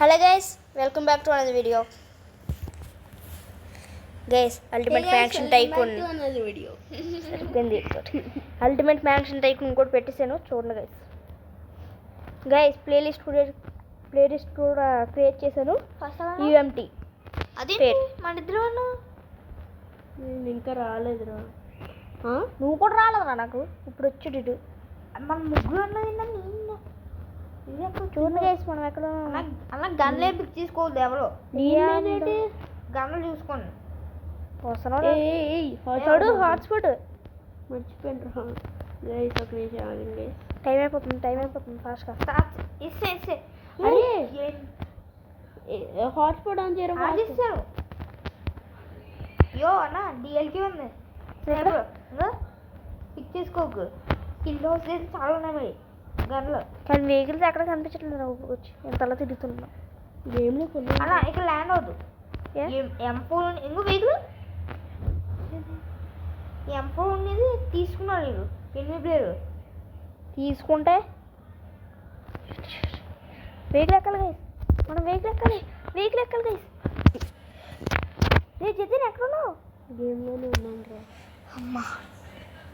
Hello guys, welcome back to another video. Guys, Ultimate Mansion Tycoon another video. సరిపోయింది ఒకటి. Ultimate Mansion Tycoon ఇంకోటి పెట్టేసాను చూడండి guys. Guys, playlist కూడా create చేశాను. UMT అది పేరు. మన ఇద్దరు నేను ఇంకా రాలేదురా. నువ్వు కూడా రాలేదురా నాకు ఇప్పుడు వచ్చాడు. మన ముగ్గురు అన్నది చూడండి గైస్ మనం ఎక్కడ అలా గన్లే పిక్ తీసుకోవద్దు ఎవరు గన్లు చూసుకోండి వస్తున్నాడు హాట్స్పాట్ మర్చిపోయినరా టైం అయిపోతుంది ఫాస్ట్గా ఇస్తే అరే హాట్స్పాట్ ఆన్ చేయరు ఇస్తారు యో అన్న డిఎల్కి ఉంది పిక్ చేసుకోకు కిల్లో చాలా ఉన్నాయి మరి గన్లు కానీ వెహికల్స్ ఎక్కడ కనిపించట్లేదు వచ్చి ఎంతలా తిరుగుతున్నాం గేమ్లో కొన్ని అలా ఇక్కడ ల్యాండ్ అవద్దు M4 ఇంకో వెహికల్ M4 ఉండేది తీసుకున్నాడు మీరు ఎనిమిది ప్లేయర్ తీసుకుంటే వెహికల్ ఎక్కాలి గైస్ మనం వెహికల్ ఎక్కాలి గైస్ రే జతిన్ ఎక్కడున్నావు గేమ్లోనే ఉన్నాను రా అమ్మా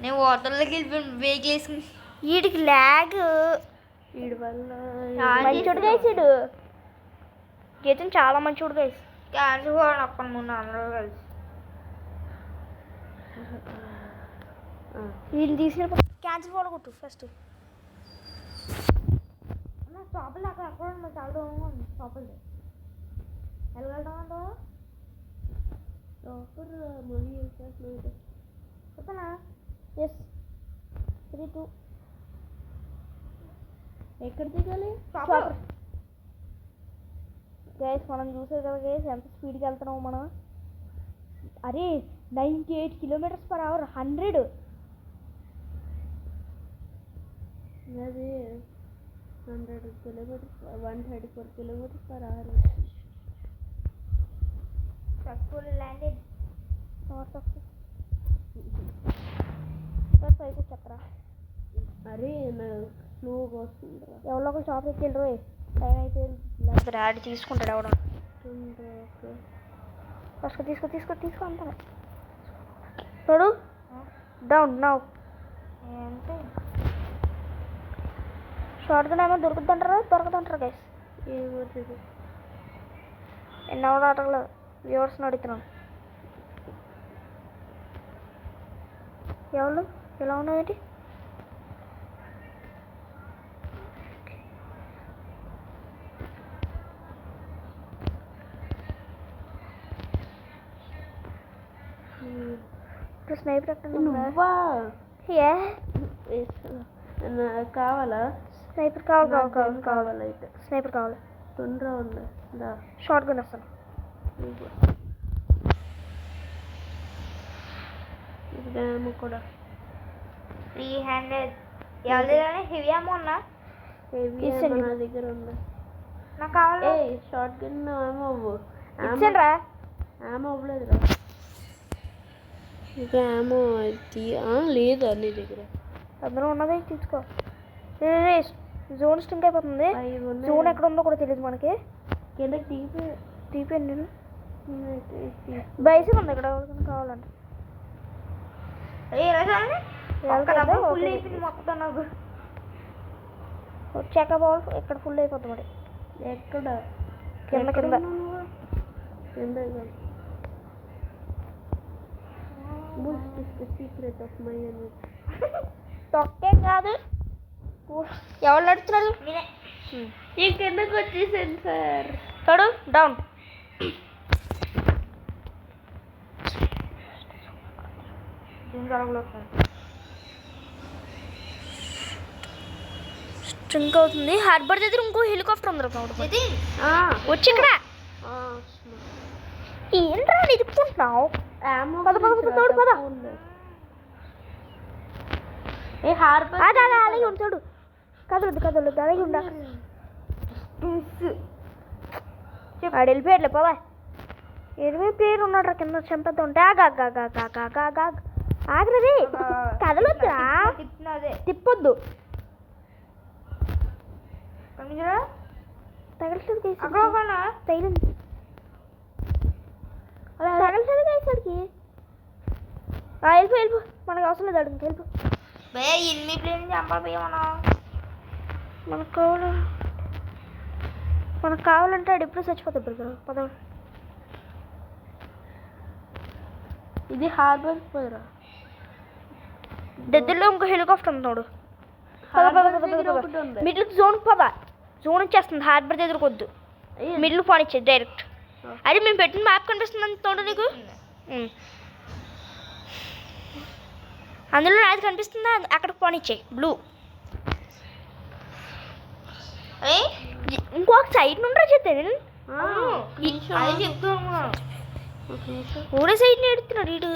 నేను వాటర్లోకి వెళ్ళిపోయాను వెహికల్ వేసుకుని వీడికి ల్యాగ్ వీడి వల్ల మంచోడు గైస్ వీడు జతిన్ చాలా మంచోడు గైస్ క్యాన్సిల్ కూడా అక్కడ ముందు అందరూ కలిసి వీడిని తీసిన క్యాన్సిల్ కూడా కొట్టు ఫస్ట్ షాపులు అక్కడ అక్కడ చాలా దూరంగా ఉంది షాపులు వెళ్ళగలుగుతాం అంటావా చెప్పనా ఎస్ 3 2 ఎక్కడ దిగాలి గైస్ మనం చూసారు కదా గైస్ ఎంత స్పీడ్కి వెళ్తున్నాము మనం అరే 98 km/h 100 అది 100 kilometers 134 km/h సక్సెస్ఫుల్ ల్యాండెడ్ పైకి చెప్పరా అరే స్లోగా వస్తుంది ఎవరో ఒక షాప్ ఎక్కి వెళ్ళరు టైం అయిపోయింది లేకపోతే ఆడి తీసుకుంటాడు ఎవడ ఫస్ట్ తీసుకో అంటారా చూడు డౌన్ నౌ అంటే షార్ట్ గన్ ఏమో దొరకదంటారా గైస్ ఏమో ఎన్నెవరు ఆటగలేదు వ్యూవర్స్ని అడుగుతున్నాను ఎవరు ఎలా ఉన్నావేంటి స్నైపర్ ఎక్కడ కావాలా స్నైపర్ కావాలి అయితే స్నైపర్ కావాలి తొందరగా ఉంది షార్ట్ గన్ వస్తాను కూడా 300 ఎవరిదైనా హెవీ అమో ఉన్నా నా దగ్గర ఉంది నాకు కావాలి షార్ట్ గన్ ఇచ్చారా ఆమె అవ్వలేదురా ఇంకా ఏమో లేదు నీ దగ్గర అందులో ఉన్నది తీసుకో జోన్ స్టింక్ అయిపోతుంది జోన్ ఎక్కడ ఉందో కూడా తెలియదు మనకి కిందకి తీపియండి నేను బైసిక్ ఉంది ఇక్కడ కావాలంటే వచ్చాక బాల్ ఎక్కడ ఫుల్ అయిపోతుంది మరి ఎక్కడ కింద సీక్రెట్ ఆఫ్ మై తొక్కేం కాదు ఎవరు నడుస్తున్నారు ఈ కిందకు వచ్చేసాను సార్ తడు డౌన్ స్ట్రింక్ అవుతుంది హార్బర్ దగ్గర ఇంకో హెలికాప్టర్ ఉంది వచ్చి ఇక్కడ ఏంట్రా నిలుపుకుంటున్నావు పద ఏ హార్బర్ అలాగే ఉంటాడు కదలదు అలాగే ఉండ ఆడు వెళ్ళిపోయాడులే పదా 20 ప్లేయర్ ఉన్నాడు కింద చంపేద్దాం ఉంటే ఆగరది కదలొద్దురా తిప్పొద్దు తగలట్లేదు గైస్. అక్కడ ఒకనా తగిలింది. అలా తగలట్లేదు గైస్ అడికి. వెళ్ళిపో మనకు అవసరం లేదు అడిగి వెళ్ళిపో. బే ఎన్ని ప్లేన్ చంపాలి మనం. మనకు కావాలంటే ఆడు ఎప్పుడు చచ్చిపోతాడు బ్రదర్. పదవాడు. ఇది హార్బర్ పోయిరా. దగ్గరలో ఇంకో హెలికాప్టర్ ఉన్నాడు. మిడిల్ జోన్ పద. జోన్ వచ్చేస్తుంది. హార్బర్ దగ్గరకు వద్దు. మిడిల్ పోనిచ్చేది డైరెక్ట్. అదే మేము పెట్టిన మ్యాప్ కనిపిస్తుంది తోడు నీకు. అందులో నాది కనిపిస్తుందా? అక్కడ పోనిచ్చాయి బ్లూ. ఇంకొక సైడ్ నుండి చెప్తే నేను అది చెప్తున్నాను. ఊరే సైడ్ ఎడుతున్నాడు వీడు.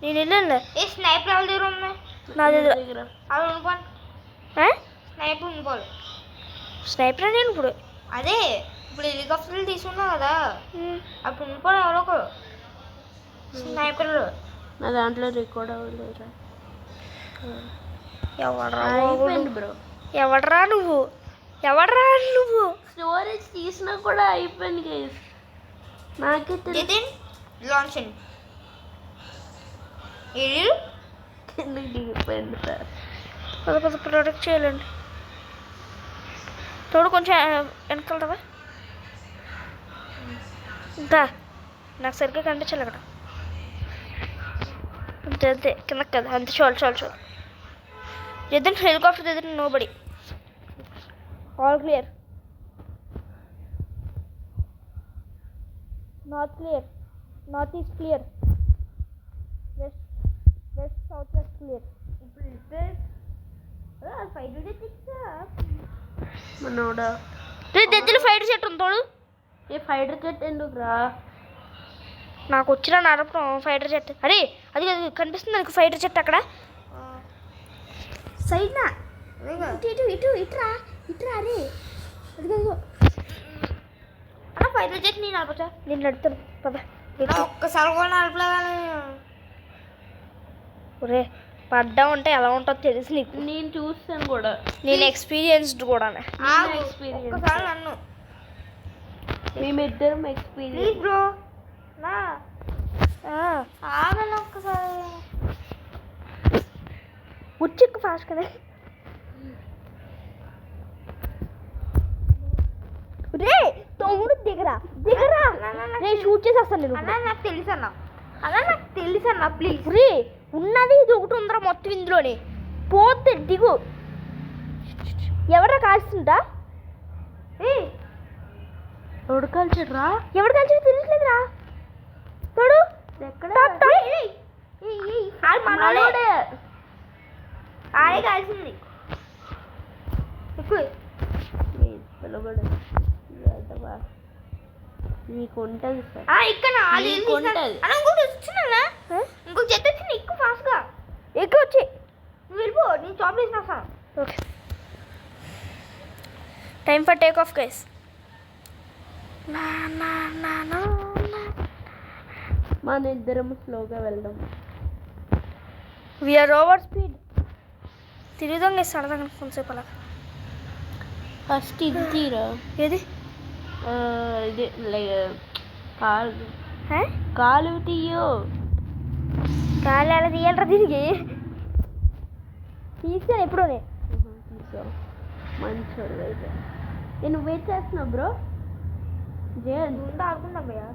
నేను వెళ్ళాను. ఏ స్నైపర్ ఎవరి దగ్గర ఉంది? నా దగ్గర. అది ఉండిపోను. స్నైపర్ ఉండిపోవాలి. స్నైపర్ నేను ఇప్పుడు. అదే ఇప్పుడు హెలికాప్టర్లు తీసుకున్నావు కదా, అప్పుడు ఉండిపోవాలి ఎవరో ఒకరు స్నైపర్. నా దాంట్లో రికార్డ్ అవ్వలేదురా. బ్రో ఎవడరా నువ్వు స్టోరేజ్ తీసినా కూడా అయిపోయింది గైస్. నాకే నితిన్ లాంచ్ కిందకి దిగిపోయింది సార్. పద ప్రొడక్ట్ చేయాలండి. తోడు కొంచెం వెనకాలరా. ఇంకా నాకు సరిగ్గా కనిపించాలి అక్కడ. అంతే కిందకి కదా. అంతే చాలు. ఎదురు హెలికాప్టర్ ఎదురు nobody. All clear. North east clear. West south west clear. మనోడా దగ్గర ఫైటర్ సెట్ ఉంది తోడు. ఏ ఫైటర్ జెట్ ఎందుకు రా? నాకు వచ్చిన నడపడం ఫైటర్ జెట్. అరే అది కనిపిస్తుంది నాకు ఫైటర్ జెట్ అక్కడ సైడ్ నా. ఇటురా అరే. అదిగో ఫైటర్ జెట్ నేను నడపచ్చా? నేను నడుతాను పద. ఒక్కసారి కూడా నడపలేదు. ఒరే పడ్డా ఉంటే ఎలా ఉంటుందో తెలుసు నీకు. నేను చూస్తాను కూడా. నేను ఎక్స్పీరియన్స్డ్ కూడా. ఒక్కసారి నన్ను మేమిద్దరం ఎక్స్పీరియన్స్ బ్రో నా ఆగను ఒక్కసారి. ఉచ్చిక్కు ఫాస్ట్ కదా. రే తమ్ముడు దిగరా నేను షూట్ చేసేస్తాను నేను. అన్నా నాకు తెలుసు అన్న ప్లీజ్. రే ఉన్నది ఇది ఒకటి ఉందరా మొత్తం ఇందులోనే. పోతే దిగు. ఎవరా కాల్చుంటా? ఎవడు కాల్చరా? ఎవరు కాల్చి తెలియట్లేదురా. తోడు మనోడే ఆడే కాల్సింది. ఎక్కువ నీకు ఉంటుంది సార్. ఇక్కడ ఇంకొక చెత్త వచ్చింది. ఎక్కువ ఫాస్ట్గా ఎక్కువ వచ్చి నువ్వు వెళ్ళిపో. నేను జాబ్ చేసిన వస్తాను. Okay time for take off guys. మన ఇద్దరం స్లోగా వెళ్దాం. We're over speed. తిరుగుదాం గైస్ అడదాం కొంతసేపు అలా. ఫస్ట్ ఇది తీరా. ఏది ఇది కాలు తీయో. కాలు ఎలా తీయాలరా దీనికి? తీసాను ఎప్పుడోనే. మంచోడు అయితే. నేను వెయిట్ చేస్తున్నా బ్రో. ముందు ఆడుకుందాం భయ్యా.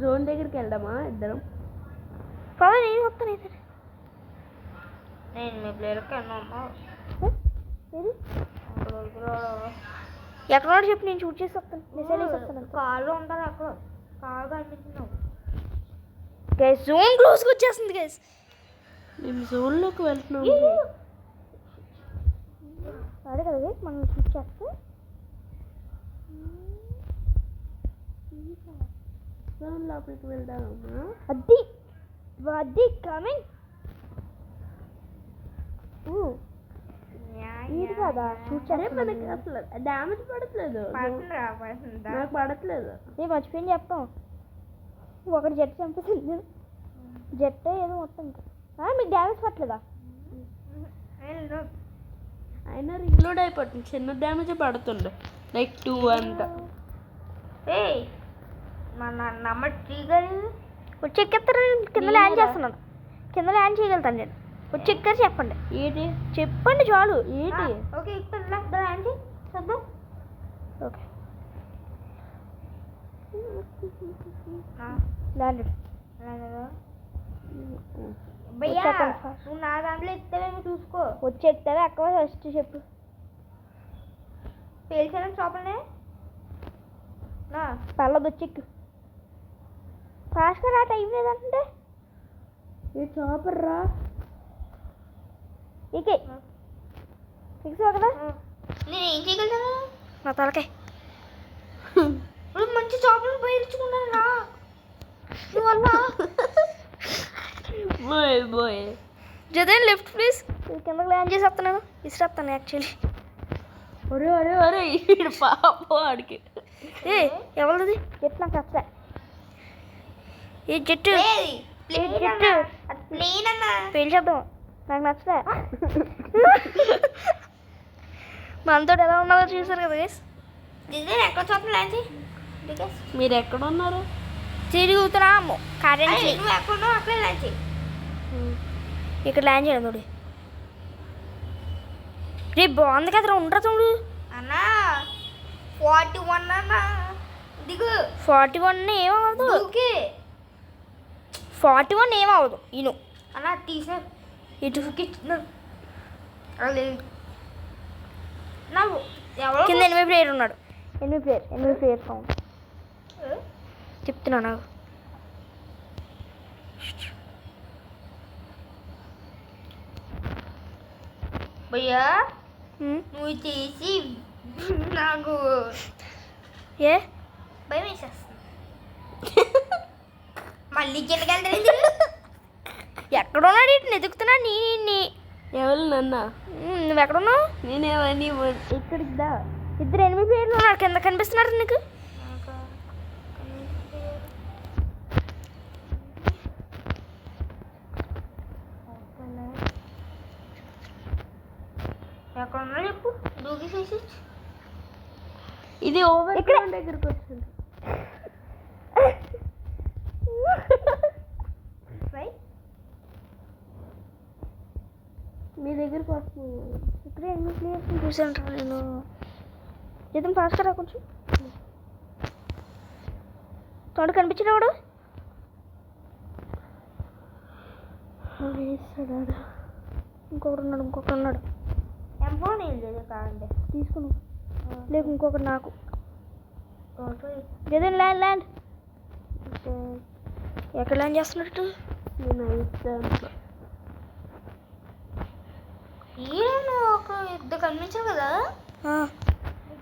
జోన్ దగ్గరికి వెళ్దామా ఇద్దరం? పద నేను వస్తాను అయితే. నేను మీ ప్లేయర్కి అన్నా ఏది ఎక్కడ చెప్పి నేను షూట్ చేసి వస్తాను. మెసేజ్ వేసి వస్తాను. కాళ్ళు ఉంటారు అక్కడ. కాళ్ళు కనిపిస్తున్నావు గైస్. జోన్ క్లోజ్గా వచ్చేస్తుంది గైస్. మేము జోన్లోకి వెళ్తున్నాం. అదే కదా గైస్ మనం షూట్ చేస్తే జోన్ లోపలికి వెళ్దామా? అది కమింగ్. ఇది కదా షూట్ చేస్తే మనకి అసలు డ్యామేజ్ పడట్లేదు. నాకు పడట్లేదు. నేను మర్చిపోయింది చెప్తాం. ఒకటి జెట్ చంపేసింది. జెట్ ఏదో మొత్తం. మీకు డ్యామేజ్ పట్టలేదా? అయినా రీలోడ్ అయిపోతుంది. చిన్న డ్యామేజ్ పడుతుండే లైక్ 2 అంట. ఏయ్ మన నమ్మ ట్రీగర్ వచ్చి ఎక్కేస్తారు కింద ల్యాండ్ చేస్తున్నాను కింద ల్యాండ్ చేయగలుగుతాను నేను వచ్చి ఎక్కారు చెప్పండి ఏంటి చెప్పండి చాలు ఏంటి ఓకే ఇక్కడ ల్యాండ్ చేయి చూద్దాం ఓకే ల్యాండెడ్ భయ్యా చెప్పండి first. నువ్వు నా దాంట్లో ఎక్కుతావేమో చూసుకో వచ్చి ఎక్కుతావే అక్క ఫస్ట్ చెప్పు పేల్చాలని చూపలే నా పర్లేదు వచ్చి ఎక్కు ఫాస్ట్గా రా టైం లేదంటే ఏ చాపర్ రా ఇకే ఫిక్స్ కదా నేను ఏం చేయగలుగుతాను నా తలకాయ ఇప్పుడు మంచి చాపలను పేల్చుకున్నాను రా నువ్వల్ల బోయ్ బోయ్ జదేన్ లెఫ్ట్ ప్లీజ్ కిందకి ల్యాండ్ చేసి వస్తున్నాను ఇసిరేస్తాను యాక్చువల్లీ ఒరే ఒరే ఒరే ఈడు పాపం ఆడికి ఏ ఎవరిది జెట్ నాకు వస్తా ఏ జెట్టు జెట్టు ప్లేన్ అన్నా పేల్చేద్దాం నాకు నచ్చలే మనతో ఎలా ఉన్నారో చూసారు కదా గైస్ నిజం ఎక్కడ చూపలు ల్యాండ్ చేయి మీరు ఎక్కడ ఉన్నారు తిరుగుతున్నాము కరెంట్లీ నువ్వు ఎక్కడ ఉన్నావు అక్కడే ల్యాండ్ చేయి ఇక్కడ ల్యాండ్ చేయడం తోడు రే బాగుంది కదరా ఉండరా తమ్ముడు అన్నా 41 అన్నా దిగు 41 ఏమవ్వదు ఓకే 41 ఏమవ్వదు ఇను అన్నా తీసే ఇటు అలా నాకు ఎవరో కింద 8 ప్లేయర్ ఉన్నాడు 8 ప్లేయర్ సౌండ్ చెప్తున్నా నాకు భయ్యా నువ్వు చేసి నాకు ఏ భయం వేసేస్తుంది మళ్ళీ కిందకి వెళ్తాను ఎక్కడున్నాడు ఇటు ఎదుగుతున్నా నీ ఎవరు నన్నా నువ్వు ఎక్కడున్నావు నేనేమని ఇక్కడికి దా ఇద్దరు 8 ప్లేయర్లు ఉన్నారు కింద కనిపిస్తున్నారు నీకు ఎక్కడ ఉన్నా చెప్పు దూకేసేసి ఇది ఓవర్ ఇక్కడ. దగ్గరికి వచ్చింది మీ దగ్గరికి వస్తుంది ఇక్కడ 8 ప్లేయర్స్ చూసాను నేను జీతం ఫాస్ట్గా రా కొంచెం తోడు కనిపించినవాడు వేస్తాడా ఇంకొకటి ఉన్నాడు ఎంపో నేను లేదు కాదండి తీసుకుని లేకు ఇంకొకటి నాకు జగన్ ల్యాండ్ ఎక్కడ ల్యాండ్ చేస్తున్నట్టు నేను ఇస్తాను ఈయన ఒక ఇద్దరు కనిపించారు కదా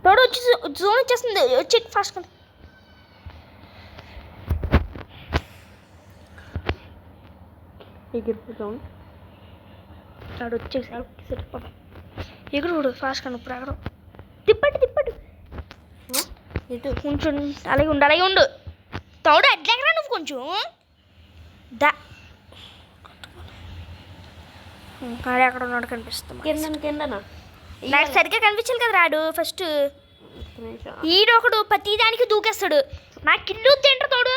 తోడు వచ్చి జోన్ వచ్చేస్తుంది వచ్చి ఫాస్ట్ కానీ ఎగిరిపోతాం తోడు వచ్చేసి సరిపోతాం ఎగురు ఫాస్ట్ కానీ ఇప్పుడు ఎగరు తిప్పట్టు ఇటు కొంచెం అలాగే ఉండు తోడు అడ్లెగరా నువ్వు కొంచెం దా ఆడే అక్కడ ఉన్నాడు కనిపిస్తుంది కిందనా నాకు సరిగ్గా కనిపించాలి కదా రాడు ఫస్ట్ ఈడొకడు ప్రతి దానికి దూకేస్తాడు నా కిల్లు తింటారు తోడు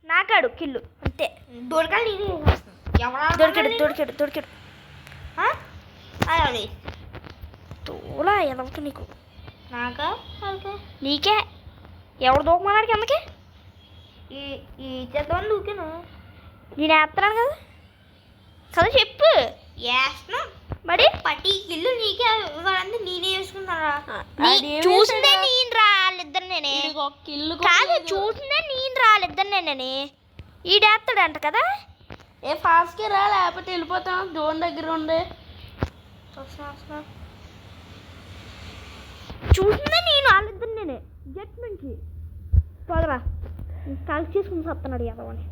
నాకాడు కిల్లు అంతే దొరకాలి దొరికాడు అది తోలా ఎదవుతు నీకు నాకా నీకే ఎవడు దూకమన్నాడు కిందకి ఈ చేద్దామని దూకాను నేను వేస్తున్నాను కదా చెప్పు వేస్తున్నా మరి పట్టి ఇల్లు నీకే ఇవ్వాలంటే నేనే వేసుకున్నారా చూసిందే నేను రాళ్ళిద్దరు నేనే ఒక ఇల్లు కాదు చూసిందే నేను రాళ్ళిద్దరు నేనని ఈడేస్తాడంట కదా ఏ ఫాస్ట్గా రా లేకపోతే వెళ్ళిపోతాం జోన్ దగ్గర ఉండే చూసిందే నేను వాళ్ళిద్దరు నేనే జట్ నుంచి పోదరా కలిసి చేసుకుని వస్తున్నాడు యాదవని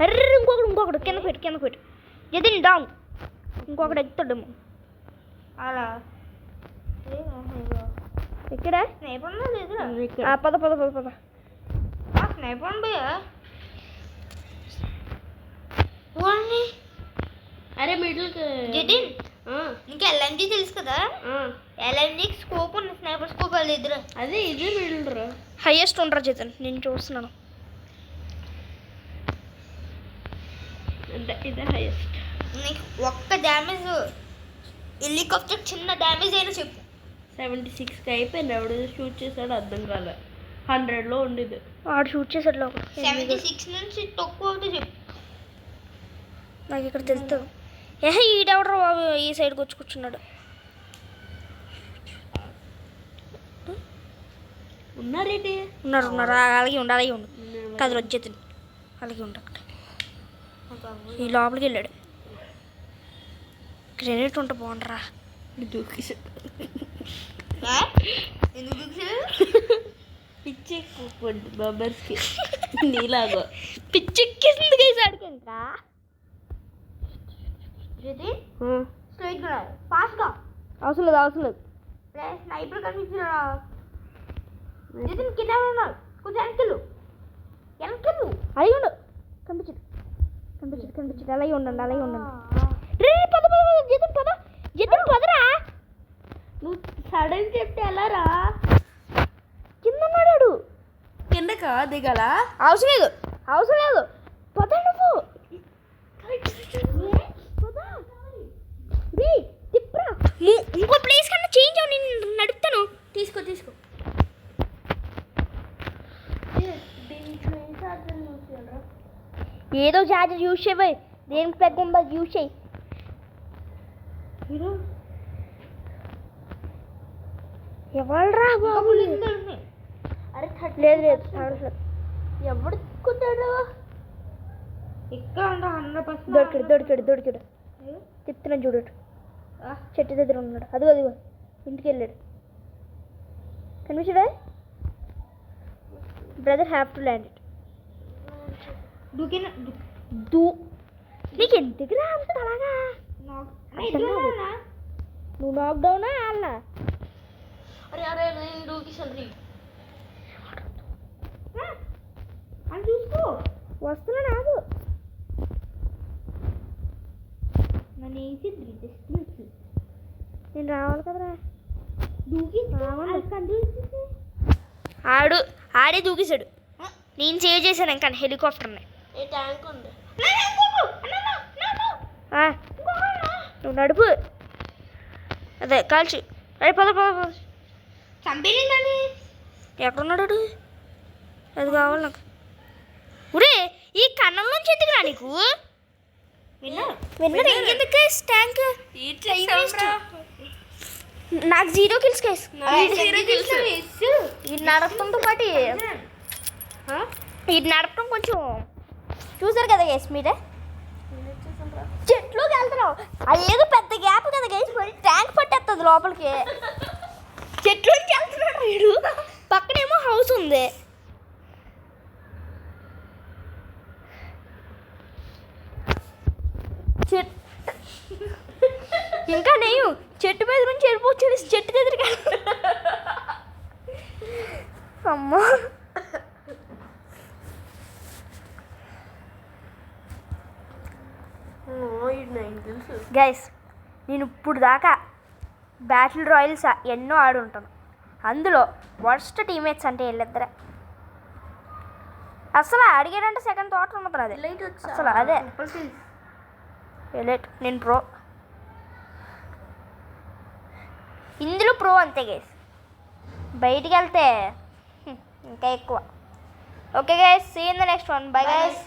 అర్రే ఇంకొకడు కింద పెట్టు ఎదిని డౌన్ ఇంకొకడు ఎక్కుతాడేమో అలా ఇక్కడ స్నేపం లేదు పద స్నేపం భయ్యా ఓన్లీ అరే మిడిల్ జతిన్ నీకు ఎల్ఎన్జీ తెలుసు కదా ఎల్ఎంజీ స్కోప్ ఉన్న స్నైపర్ స్కోప్ వాళ్ళు ఇద్దరు. అదే ఇది బిల్డర్. హైయెస్ట్ ఉంటారు చేతన్, నేను చూస్తున్నాను. అంటే ఇదే హైయెస్ట్. నీకు ఒక్క డ్యామేజ్ హెలికాప్టర్ చిన్న డ్యామేజ్ అయినా చెప్పు. 76కి అయిపోయింది. ఎవడు షూట్ చేశాడో అర్థం కాలే. 100లో ఉండేది. ఆడు షూట్ చేసాడు లోపల. 76 నుంచి తక్కువ అవుతే చెప్పు. నాకు ఇక్కడ తెలుస్తుంది. ఈడెవడరు బాబు ఈ సైడ్కి వచ్చి కూర్చున్నాడు. ఉన్నారేంటి? ఉన్నారు అలాగే ఉండు, అలాగే ఉండు. కథలు వచ్చేది అలాగే ఉండు. అక్కడ ఈ లోపలికి వెళ్ళాడు. గ్రెనేట్ ఉంటే బాగుండరా. పిచ్చెక్కిపోద్ది బబ్బర్స్కి నీలాగో. పిచ్చెక్కేసింది గైసాడికి ఇంకా. ఫాస్ట్గా అవసరం లేదు, అవసరం లేదు. స్నైపర్ కనిపించినా కింద ఉన్నాడు. కొంచెం వెనకెళ్ళు. అలాగే ఉండు. కనిపించదు అలాగే ఉండండి, అలాగే ఉండండి. రే పద పద పద జితిన్ పద, జితిన్ పదరా. నువ్వు సడన్ చెప్తే ఎలా రా? కింద ఉన్నాడు. కిందకా దిగాల? అవసరం లేదు, అవసరం లేదు. పద నువ్వు. తిప్పరా. ఇంకో ప్లేస్ కన్నా చేంజ్ అవ్వ, నేను నడుపుతాను. తీసుకో. ఏదో చార్జర్ యూజ్ చేయబోయ్. దేనికి ప్లగ్ ఉందో యూజ్ చేయి. ఎవరురా బాబు? అరే లేదు ఎవడు కొట్టాడు? ఇక్కడ 100% దొరికాడు. చెప్తున్నాను చూడు. చెట్టు దగ్గర ఉన్నాడు. అదిగో ఇంటికి వెళ్ళాడు. కనిపించడా? Brother have to land it. నీకు ఎందుకురా అంత అలాగా? నువ్వు నాక్ డౌనా అన్నా? అరే నేను దూకిసాను. అని చూసుకో. వస్తున్నా నాకు. నన్ను వేసి నేను రావాలి కదరా. ఆడే దూకేశాడు. నేను సేవ్ చేశాను ఇంకా హెలికాప్టర్ని. ఏ ట్యాంక్ ఉంది. నువ్వు నడుపు. అదే కాల్చి. అరే పద చంపేయండి. ఎక్కడున్నాడు? అది కావాలి నాకు. ఒరే ఈ కన్నం నుంచి ఎందుకురా నీకు? విన్నర్ ఇంకెందుకు ట్యాంక్? నాకు 0 kills కేస్. ఇది నడపడంతో పాటు ఇది నడపడం కొంచెం చూసారు కదా గేస్ మీరే. చెట్లోకి వెళ్తున్నావు. అది ఏదో పెద్ద గ్యాప్ కదా గేస్, మరి ట్యాంక్ పట్టేస్తుంది లోపలికి. చెట్లోకి వెళ్తున్నాడు వీడు. పక్కనేమో హౌస్ ఉంది. ఇంకా నేను చెట్టు మీద నుంచి వెళ్ళిపోవచ్చు. చెట్టు దగ్గరికి అమ్మా. గైస్ నేను ఇప్పుడు దాకా బ్యాటిల్ రాయల్స్ ఎన్నో ఆడుంటాను. అందులో వర్స్ట్ టీమేట్స్ అంటే వీళ్ళిద్దరే. అసలు అడిగాడంటే సెకండ్ థాట్ ఉండదు. అదే అసలు అదే ఎలైట్. నేను ప్రో. ఇందులో ప్రో అంతే గైస్. బయటికి వెళ్తే ఇంకా ఎక్కువ. Okay guys, see in the next one. Bye guys.